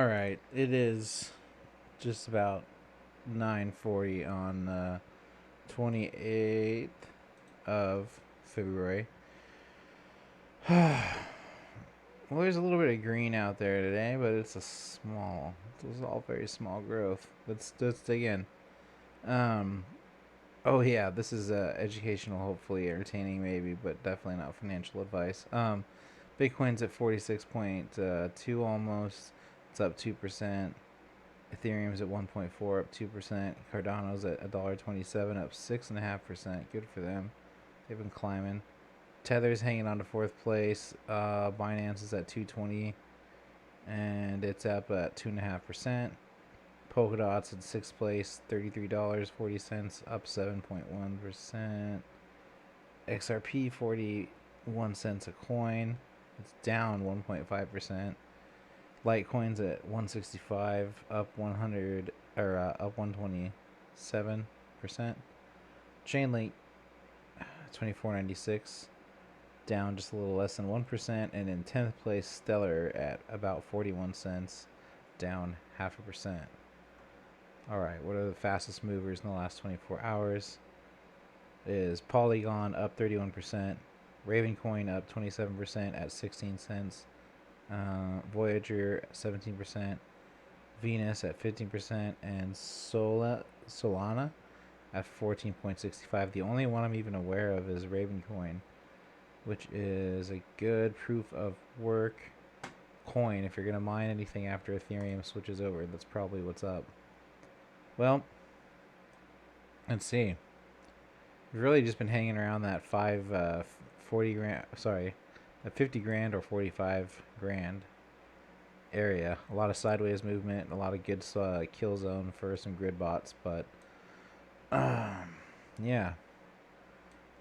All right, it is just about 9:40 on the 28th of February. Well, there's a little bit of green out there today, but it's all very small growth. Let's dig in. Um, oh yeah, this is educational, hopefully entertaining, maybe, but definitely not financial advice. Bitcoin's at 46.2 almost. It's up 2%. Ethereum's at 1.4, up 2%. Cardano's at $1.27, up 6.5%. Good for them. They've been climbing. Tether's hanging on to fourth place. Binance is at 220, and it's up at 2.5%. Polkadot's in sixth place, $33.40, up 7.1%. XRP 41 cents a coin. It's down 1.5%. Litecoin's at 165, up 100 or up 127%. Chainlink 24.96, down just a little less than 1%, and in 10th place Stellar at about 41 cents, down 0.5%. All right, what are the fastest movers in the last 24 hours? Is Polygon up 31%, Ravencoin up 27% at 16 cents, Voyager 17%, Venus at 15%, and Solana at 14.65. The only one I'm even aware of is Ravencoin, which is a good proof of work coin. If you're going to mine anything after Ethereum switches over, that's probably what's up. Well, let's see. We've really just been hanging around that 40 grand, sorry, that 50 grand or 45 grand area. A lot of sideways movement, a lot of good kill zone for some grid bots, but yeah.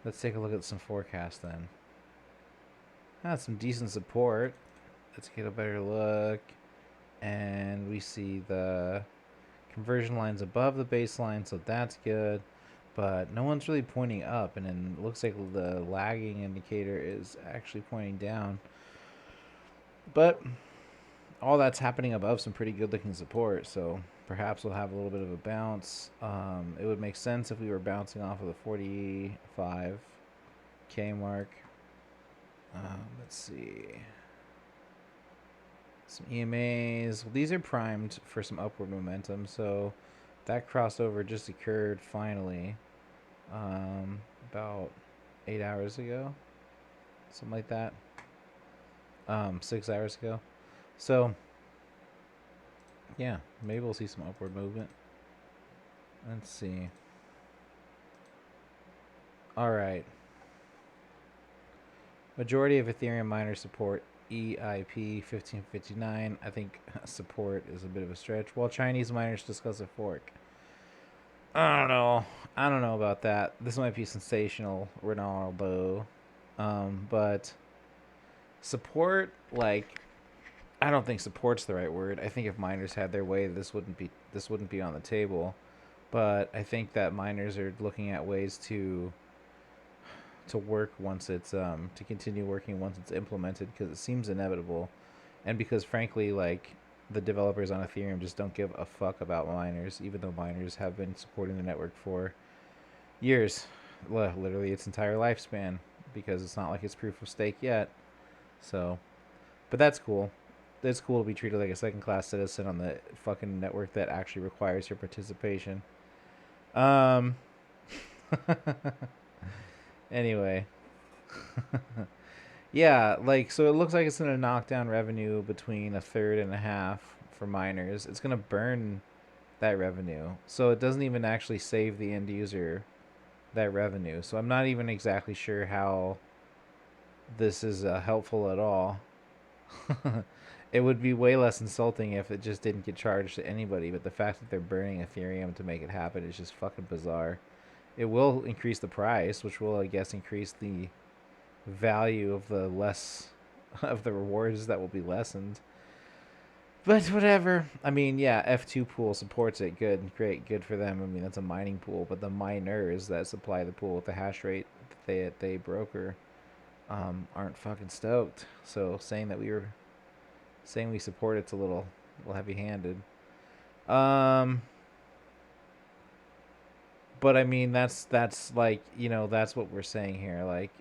Let's take a look at some forecast then. Some decent support. Let's get a better look, and we see the conversion lines above the baseline, so that's good. But no one's really pointing up, and then it looks like the lagging indicator is actually pointing down. But all that's happening above some pretty good looking support, so perhaps we'll have a little bit of a bounce. It would make sense if we were bouncing off of the 45K mark. Let's see. Some EMAs. Well, these are primed for some upward momentum, so that crossover just occurred finally about 8 hours ago, something like that. 6 hours ago. So yeah, maybe we'll see some upward movement. Let's see. All right. Majority of Ethereum miners support EIP 1559. I think support is a bit of a stretch. While Chinese miners discuss a fork. I don't know. I don't know about that. This might be sensational, Ronaldo. But support, like, I don't think support's the right word. I think if miners had their way, this wouldn't be on the table. But I think that miners are looking at ways to work once it's to continue working once it's implemented, because it seems inevitable, and because frankly, like, the developers on Ethereum just don't give a fuck about miners, even though miners have been supporting the network for years, literally its entire lifespan, because it's not like it's proof of stake yet. So, but that's cool. It's cool to be treated like a second class citizen on the fucking network that actually requires your participation. Um. Anyway, yeah, like, so it looks like it's gonna knock down revenue between a third and a half for miners. It's gonna burn that revenue, so it doesn't even actually save the end user that revenue. So I'm not even exactly sure how this is helpful at all. It would be way less insulting if it just didn't get charged to anybody, but the fact that they're burning Ethereum to make it happen is just fucking bizarre. It will increase the price, which will, I guess, increase the value of the less of the rewards that will be lessened. But whatever. I mean, yeah, F2 pool supports it. Good, great, good for them. I mean, that's a mining pool, but the miners that supply the pool with the hash rate that they broker aren't fucking stoked. So saying we support it's a little little heavy-handed. Um, but I mean, that's like, that's what we're saying here. Like,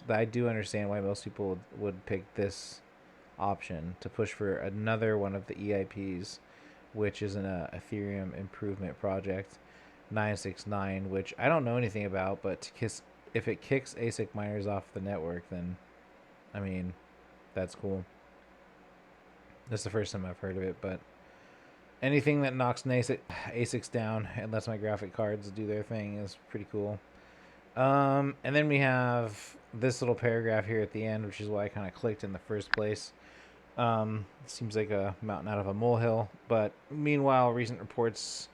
I do understand why most people would pick this option to push for another one of the EIPs, which is an Ethereum improvement project 969, which I don't know anything about, but if it kicks ASIC miners off the network, then I mean, that's cool. That's the first time I've heard of it, but anything that knocks ASICs down and lets my graphic cards do their thing is pretty cool. And then we have this little paragraph here at the end, which is why I kind of clicked in the first place. It seems like a mountain out of a molehill, but meanwhile, recent reports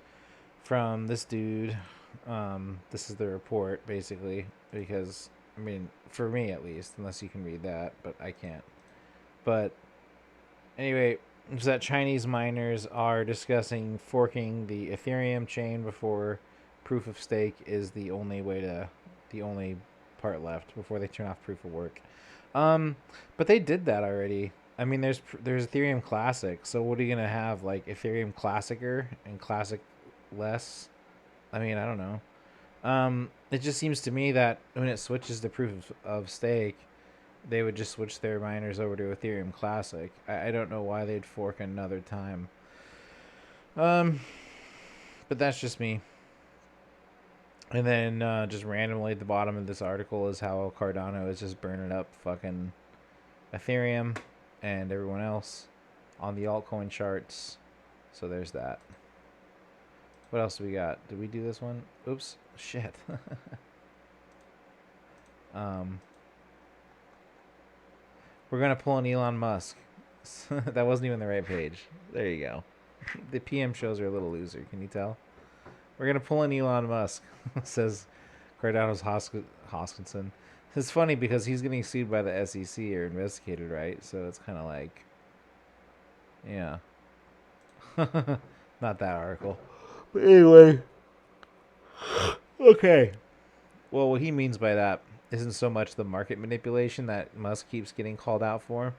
from this dude. This is the report basically, because I mean, for me at least, unless you can read that, but I can't. But anyway, is that Chinese miners are discussing forking the Ethereum chain before proof of stake is the only part left before they turn off proof of work. But they did that already. I mean, there's Ethereum Classic. So what are you gonna have, like Ethereum Classicer and Classic less? I mean, I don't know. It just seems to me that when it switches to proof of stake, they would just switch their miners over to Ethereum Classic. I don't know why they'd fork another time. Um, but that's just me. And then just randomly at the bottom of this article is how Cardano is just burning up fucking Ethereum and everyone else on the altcoin charts. So there's that. What else do we got? Did we do this one? Oops. Shit. um, we're going to pull an Elon Musk. That wasn't even the right page. There you go. The PM shows are a little loser. Can you tell? We're going to pull an Elon Musk, says Cardano's Hoskinson. It's funny because he's getting sued by the SEC or investigated, right? So it's kind of like, yeah. Not that article. But anyway. Okay. Well, what he means by that isn't so much the market manipulation that Musk keeps getting called out for.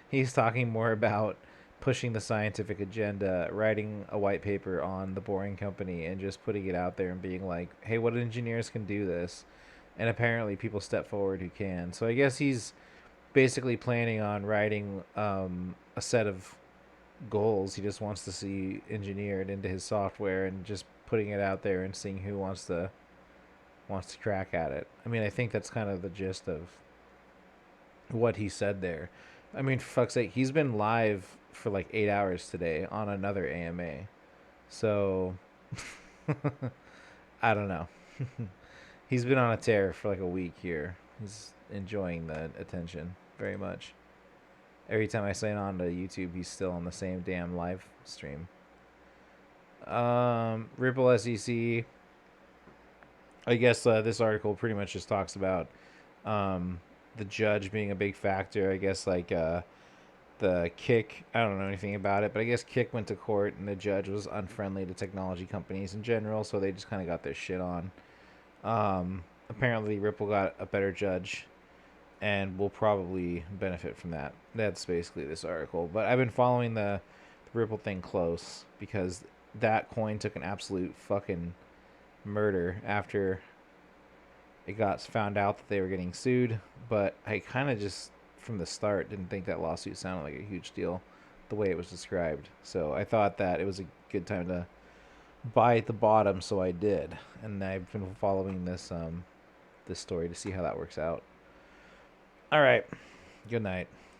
He's talking more about pushing the scientific agenda, writing a white paper on the Boring Company, and just putting it out there and being like, hey, what engineers can do this? And apparently people step forward who can. So I guess he's basically planning on writing a set of goals he just wants to see engineered into his software and just putting it out there and seeing who wants to crack at it. I mean, I think that's kind of the gist of what he said there. I mean, for fuck's sake, he's been live for like 8 hours today on another AMA. So, I don't know. He's been on a tear for like a week here. He's enjoying the attention very much. Every time I sign on to YouTube, he's still on the same damn live stream. Ripple SEC. I guess this article pretty much just talks about the judge being a big factor. I guess like the Kick. I don't know anything about it, but I guess Kick went to court and the judge was unfriendly to technology companies in general, so they just kind of got their shit on. Apparently, Ripple got a better judge and will probably benefit from that. That's basically this article. But I've been following the Ripple thing close because that coin took an absolute fucking murder after it got found out that they were getting sued. But I kind of just, from the start, didn't think that lawsuit sounded like a huge deal the way it was described. So I thought that it was a good time to buy at the bottom, so I did. And I've been following this story to see how that works out. All right. Good night.